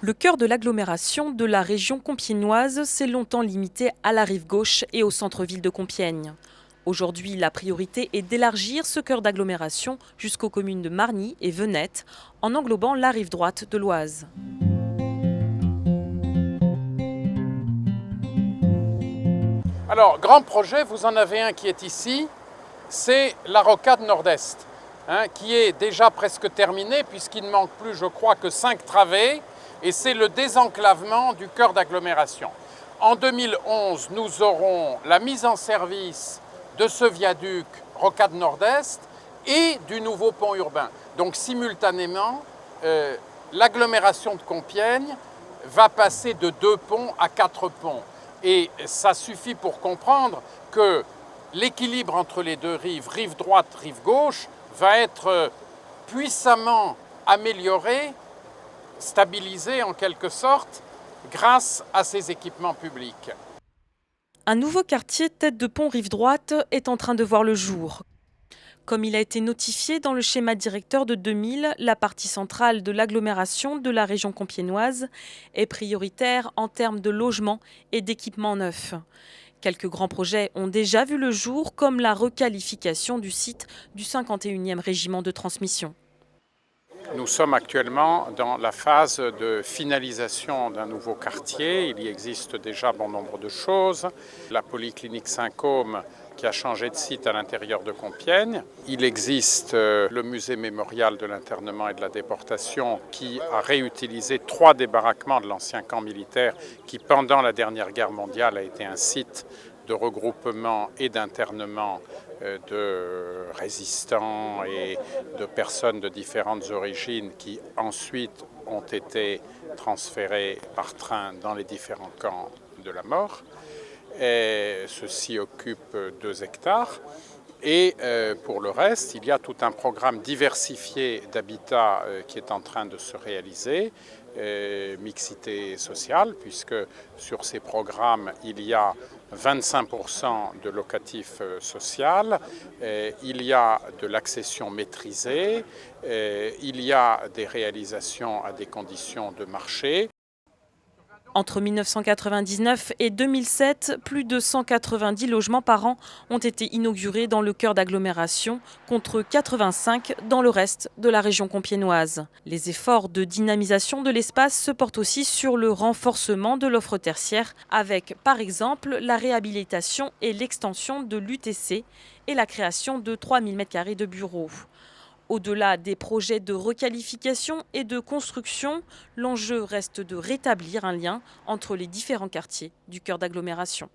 Le cœur de l'agglomération de la région compiègnoise s'est longtemps limité à la rive gauche et au centre-ville de Compiègne. Aujourd'hui, la priorité est d'élargir ce cœur d'agglomération jusqu'aux communes de Margny et Venette, en englobant la rive droite de l'Oise. Alors, grand projet, vous en avez un qui est ici, c'est la rocade nord-est, qui est déjà presque terminée puisqu'il ne manque plus, je crois, que 5 travées, et c'est le désenclavement du cœur d'agglomération. En 2011, nous aurons la mise en service de ce viaduc rocade nord-est et du nouveau pont urbain. Donc simultanément, l'agglomération de Compiègne va passer de 2 ponts à 4 ponts. Et ça suffit pour comprendre que l'équilibre entre les deux rives, rive droite, rive gauche, va être puissamment amélioré, stabilisé en quelque sorte, grâce à ces équipements publics. Un nouveau quartier tête de pont rive droite est en train de voir le jour. Comme il a été notifié dans le schéma directeur de 2000, la partie centrale de l'agglomération de la région compiègnoise est prioritaire en termes de logement et d'équipements neufs. Quelques grands projets ont déjà vu le jour, comme la requalification du site du 51e régiment de transmission. Nous sommes actuellement dans la phase de finalisation d'un nouveau quartier. Il y existe déjà bon nombre de choses. La polyclinique Saint-Côme qui a changé de site à l'intérieur de Compiègne. Il existe le musée mémorial de l'internement et de la déportation qui a réutilisé 3 des baraquements de l'ancien camp militaire qui, pendant la dernière guerre mondiale, a été un site de regroupement et d'internement de résistants et de personnes de différentes origines qui ensuite ont été transférées par train dans les différents camps de la mort. Et ceci occupe 2 hectares. Et pour le reste, il y a tout un programme diversifié d'habitat qui est en train de se réaliser, mixité sociale, puisque sur ces programmes, il y a 25% de locatif social, il y a de l'accession maîtrisée, il y a des réalisations à des conditions de marché. Entre 1999 et 2007, plus de 190 logements par an ont été inaugurés dans le cœur d'agglomération, contre 85 dans le reste de la région compiègnoise. Les efforts de dynamisation de l'espace se portent aussi sur le renforcement de l'offre tertiaire, avec par exemple la réhabilitation et l'extension de l'UTC et la création de 3000 m² de bureaux. Au-delà des projets de requalification et de construction, l'enjeu reste de rétablir un lien entre les différents quartiers du cœur d'agglomération.